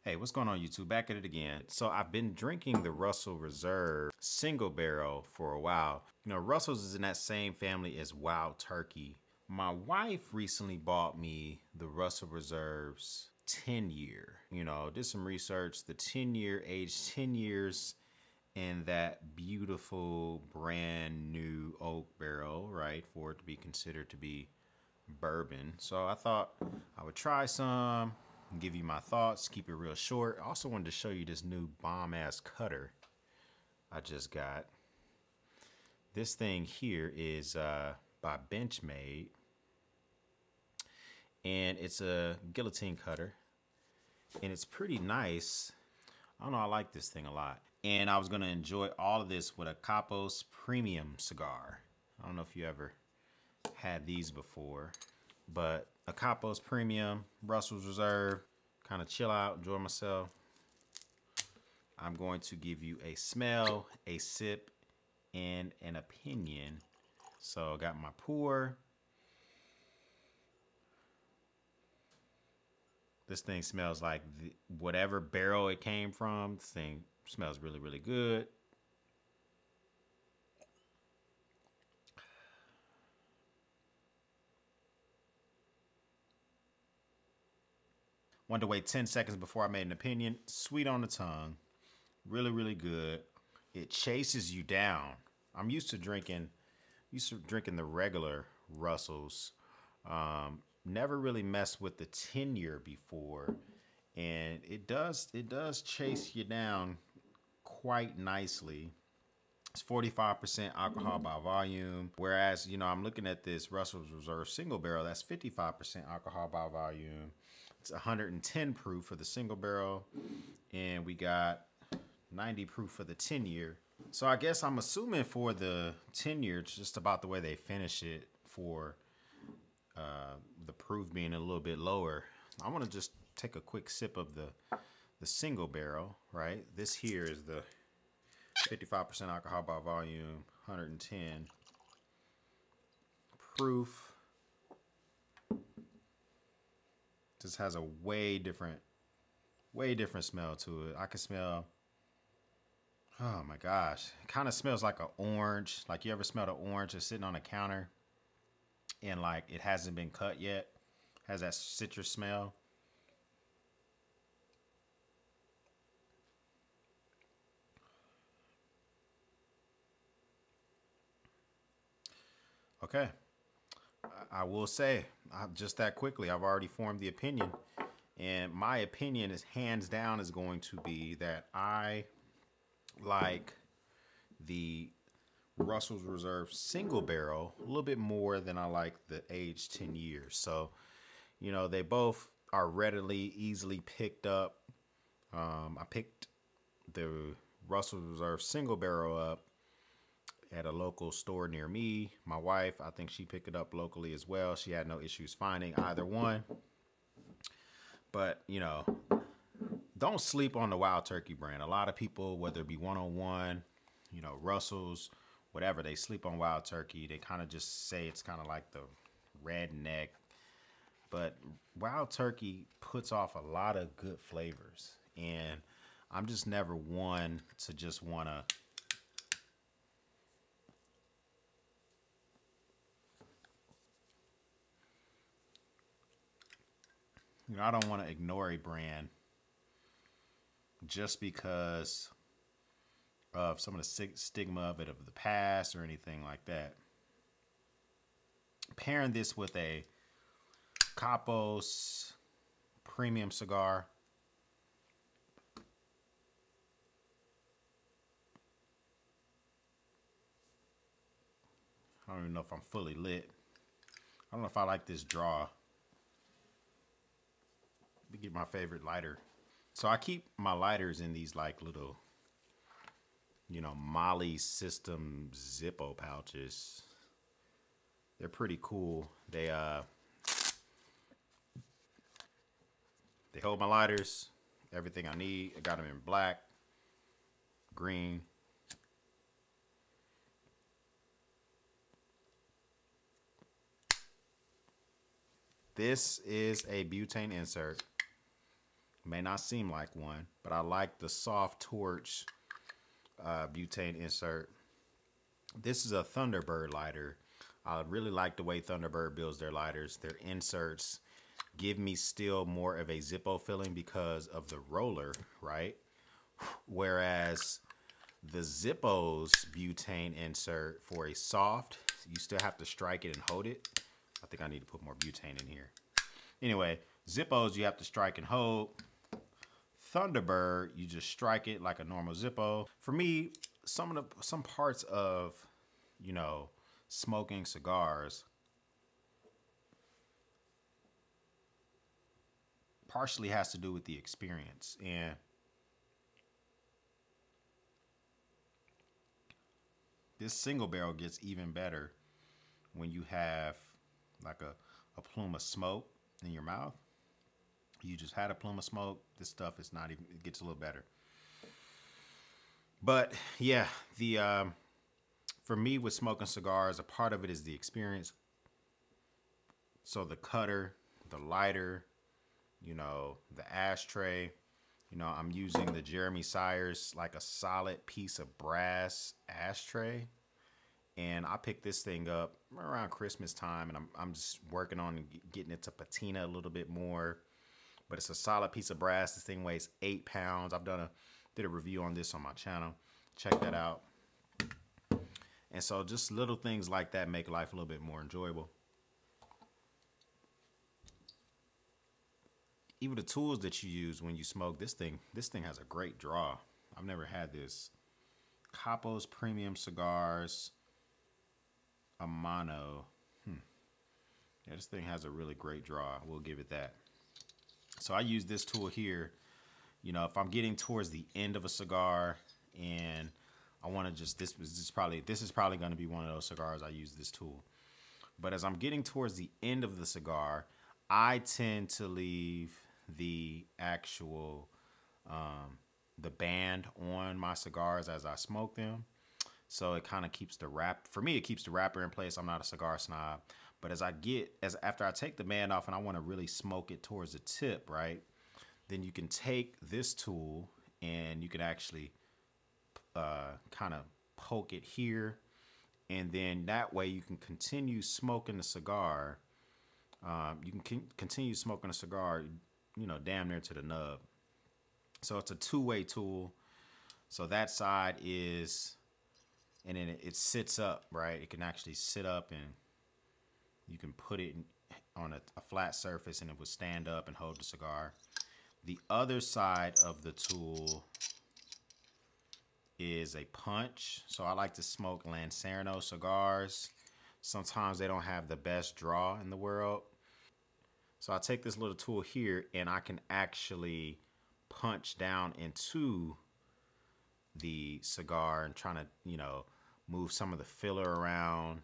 Hey, what's going on YouTube? Back at it again. So I've been drinking the Russell Reserve single barrel for a while. You know, Russell's is in that same family as Wild Turkey. My wife recently bought me the Russell Reserve's 10 year. You know, did some research, the 10 year, aged 10 years in that beautiful brand new oak barrel, right? For it to be considered to be bourbon. So I thought I would try some, give you my thoughts, keep it real short. I also wanted to show you this new bomb ass cutter I just got. This thing here is by Benchmade, and it's a guillotine cutter, and it's pretty nice. I don't know, I like this thing a lot. And I was gonna enjoy all of this with a Capo's Premium cigar. I don't know if you ever had these before, but a Capo's Premium, Russell's Reserve, kind of chill out, enjoy myself. I'm going to give you a smell, a sip, and an opinion. So I got my pour. This thing smells like whatever barrel it came from. This thing smells really, really good. Wanted to wait 10 seconds before I made an opinion. Sweet on the tongue. Really, really good. It chases you down. I'm used to drinking the regular Russells. Never really messed with the 10 year before. And it does chase you down quite nicely. It's 45% alcohol by volume. Whereas, you know, I'm looking at this Russell's Reserve single barrel, that's 55% alcohol by volume. It's 110 proof for the single barrel, and we got 90 proof for the 10 year. So I guess I'm assuming for the 10 year, it's just about the way they finish it for the proof being a little bit lower. I want to just take a quick sip of the single barrel, right? This here is the 55% alcohol by volume, 110 proof. This has a way different smell to it. I can smell, oh my gosh, it kind of smells like an orange. Like, you ever smelled an orange that's sitting on a counter and like it hasn't been cut yet? Has that citrus smell. Okay, I will say, just that quickly, I've already formed the opinion, and my opinion is hands down is going to be that I like the Russell's Reserve single barrel a little bit more than I like the aged 10 years. So, you know, they both are readily, easily picked up. I picked the Russell's Reserve single barrel up at a local store near me. My wife, I think she picked it up locally as well. She had no issues finding either one. But, you know, don't sleep on the Wild Turkey brand. A lot of people, whether it be 101, you know, Russell's, whatever, they sleep on Wild Turkey. They kind of just say it's kind of like the redneck. But Wild Turkey puts off a lot of good flavors. And I'm just never one to just want to, you know, I don't want to ignore a brand just because of some of the stigma of it, of the past or anything like that. Pairing this with a Capo's Premium cigar, I don't even know if I'm fully lit. I don't know if I like this draw. Let me get my favorite lighter. So I keep my lighters in these like little, you know, Molly System Zippo pouches. They're pretty cool. They hold my lighters, everything I need. I got them in black, green. This is a butane insert. May not seem like one, but I like the soft torch butane insert. This is a Thunderbird lighter. I really like the way Thunderbird builds their lighters. Their inserts give me still more of a Zippo feeling because of the roller, right? Whereas the Zippo's butane insert for a soft, you still have to strike it and hold it. I think I need to put more butane in here. Anyway, Zippo's you have to strike and hold. Thunderbird, you just strike it like a normal Zippo. For me, some parts of, you know, smoking cigars partially has to do with the experience. And this single barrel gets even better when you have like a plume of smoke in your mouth. You just had a plume of smoke. This stuff is not even, it gets a little better. But yeah, the for me with smoking cigars, a part of it is the experience. So the cutter, the lighter, you know, the ashtray. You know, I'm using the Jeremy Sires, like a solid piece of brass ashtray. And I picked this thing up around Christmas time, and I'm just working on getting it to patina a little bit more. But it's a solid piece of brass. This thing weighs 8 pounds. Did a review on this on my channel. Check that out. And so just little things like that make life a little bit more enjoyable. Even the tools that you use when you smoke, this thing has a great draw. I've never had this. Capo's Premium Cigars Habano. Yeah, this thing has a really great draw. We'll give it that. So I use this tool here, you know, if I'm getting towards the end of a cigar and I want to just, this is probably going to be one of those cigars I use this tool. But as I'm getting towards the end of the cigar, I tend to leave the actual, the band on my cigars as I smoke them. So it kind of keeps the wrap, for me, it keeps the wrapper in place. I'm not a cigar snob. But after I take the band off and I want to really smoke it towards the tip, right? Then you can take this tool and you can actually kind of poke it here. And then that way you can continue smoking the cigar. You can continue smoking a cigar, you know, damn near to the nub. So it's a two-way tool. So that side is, and then it sits up, right? It can actually sit up and you can put it on a flat surface and it will stand up and hold the cigar. The other side of the tool is a punch. So I like to smoke Lancerno cigars. Sometimes they don't have the best draw in the world. So I take this little tool here and I can actually punch down into the cigar and trying to, you know, move some of the filler around.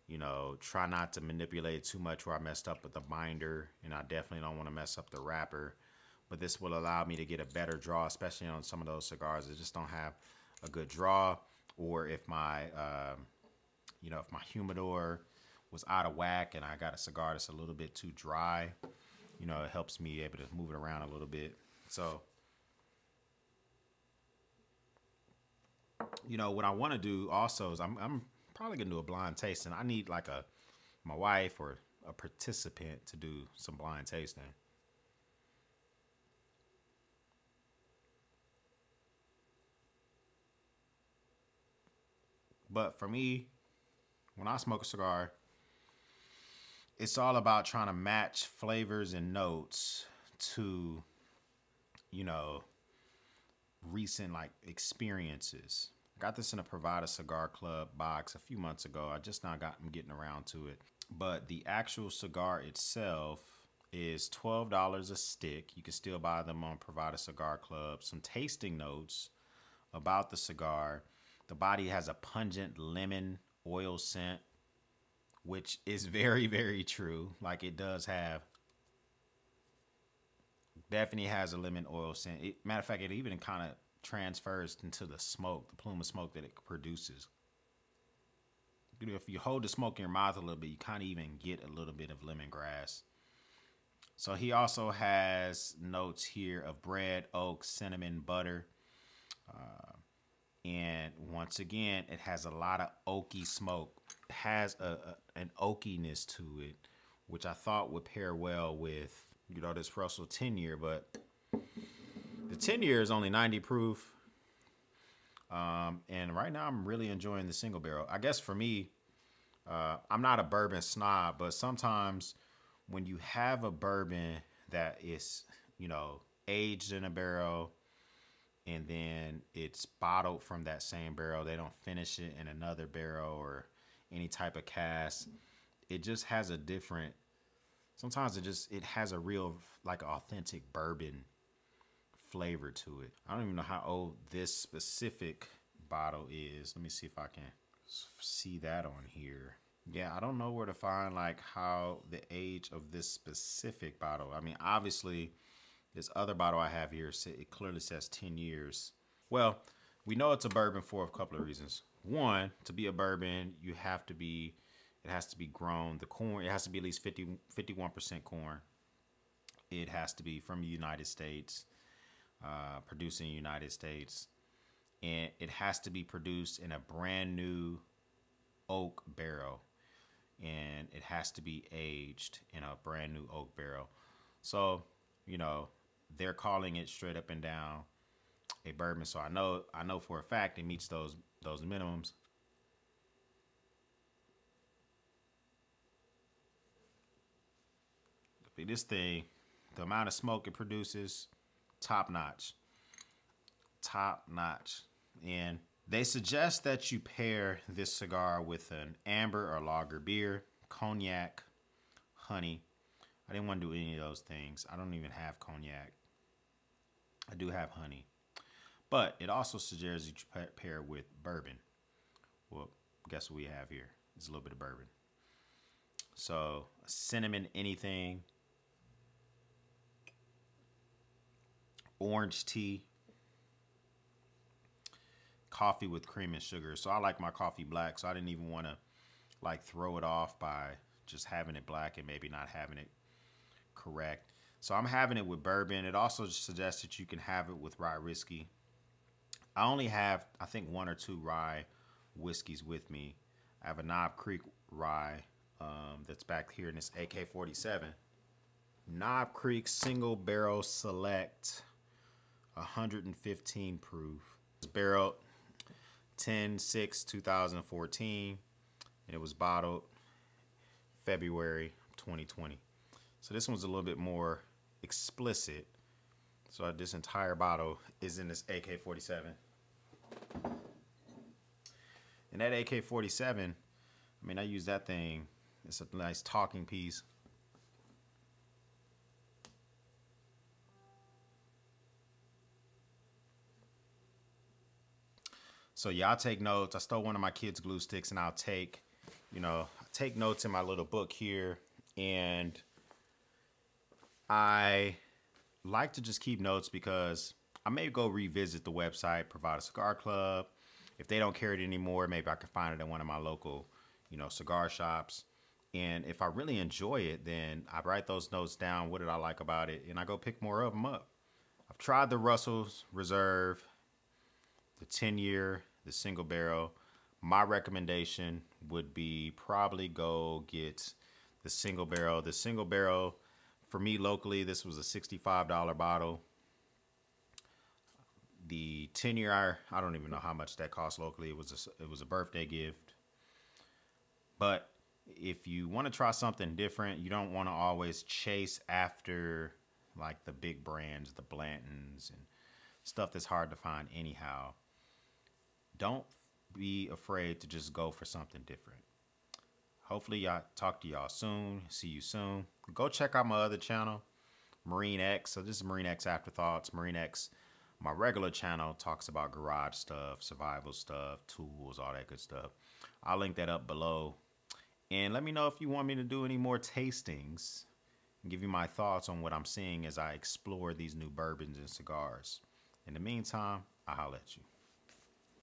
You know, try not to manipulate it too much where I messed up with the binder, and I definitely don't want to mess up the wrapper. But this will allow me to get a better draw, especially on some of those cigars that just don't have a good draw, or if my, you know, if my humidor was out of whack and I got a cigar that's a little bit too dry, you know, it helps me able to move it around a little bit. So, you know, what I want to do also is I'm probably gonna do a blind tasting. I need like my wife or a participant to do some blind tasting. But for me, when I smoke a cigar, it's all about trying to match flavors and notes to, you know, recent like experiences. I got this in a Privada Cigar Club box a few months ago. I'm getting around to it. But the actual cigar itself is $12 a stick. You can still buy them on Privada Cigar Club. Some tasting notes about the cigar. The body has a pungent lemon oil scent, which is very, very true. Like it does have, definitely has a lemon oil scent. Matter of fact, it even kind of transfers into the smoke, the plume of smoke that it produces. You know, if you hold the smoke in your mouth a little bit, you kind of even get a little bit of lemongrass. So he also has notes here of bread, oak, cinnamon, butter. And once again, it has a lot of oaky smoke. It has an oakiness to it, which I thought would pair well with, you know, this Russell 10 year, but the 10 year is only 90 proof. And right now I'm really enjoying the single barrel. I guess for me, I'm not a bourbon snob, but sometimes when you have a bourbon that is, you know, aged in a barrel and then it's bottled from that same barrel, they don't finish it in another barrel or any type of cask. It just has a different, sometimes it has a real, like, authentic bourbon flavor to it. I don't even know how old this specific bottle is. Let me see if I can see that on here. Yeah, I don't know where to find like how the age of this specific bottle. I mean, obviously this other bottle I have here, it clearly says 10 years. Well, we know it's a bourbon for a couple of reasons. One, to be a bourbon, it has to be grown. The corn, it has to be at least 51% corn. It has to be from the United States, produced in the United States. And it has to be produced in a brand new oak barrel. And it has to be aged in a brand new oak barrel. So, you know, they're calling it straight up and down a bourbon. So I know for a fact it meets those minimums. This thing, the amount of smoke it produces, top notch. Top notch. And they suggest that you pair this cigar with an amber or lager beer, cognac, honey. I didn't want to do any of those things. I don't even have cognac. I do have honey. But it also suggests that you pair with bourbon. Well, guess what we have here? It's a little bit of bourbon. So, cinnamon anything, orange tea, coffee with cream and sugar. So I like my coffee black, so I didn't even want to like throw it off by just having it black and maybe not having it correct. So I'm having it with bourbon. It also suggests that you can have it with rye whiskey. I only have, I think, 1 or 2 rye whiskeys with me. I have a Knob Creek rye that's back here in this AK-47. Knob Creek Single Barrel Select, 115 proof. It's barreled 10/6/2014, and it was bottled February 2020. So this one's a little bit more explicit. So this entire bottle is in this AK-47. And that AK-47, I mean, I use that thing. It's a nice talking piece. So yeah, I'll take notes. I stole one of my kids' glue sticks, and I'll take, take notes in my little book here. And I like to just keep notes because I may go revisit the website, Provide a Cigar Club. If they don't carry it anymore, maybe I can find it at one of my local, cigar shops. And if I really enjoy it, then I write those notes down. What did I like about it? And I go pick more of them up. I've tried the Russell's Reserve, the 10-year, the single barrel. My recommendation would be probably go get the single barrel. The single barrel, for me locally, this was a $65 bottle. The 10-year, I don't even know how much that cost locally. It was a birthday gift. But if you want to try something different, you don't want to always chase after like the big brands, the Blantons and stuff that's hard to find anyhow. Don't be afraid to just go for something different. Hopefully I'll talk to y'all soon. See you soon. Go check out my other channel, Marine X. So this is Marine X Afterthoughts. Marine X, my regular channel, talks about garage stuff, survival stuff, tools, all that good stuff. I'll link that up below. And let me know if you want me to do any more tastings and give you my thoughts on what I'm seeing as I explore these new bourbons and cigars. In the meantime, I'll holler at you.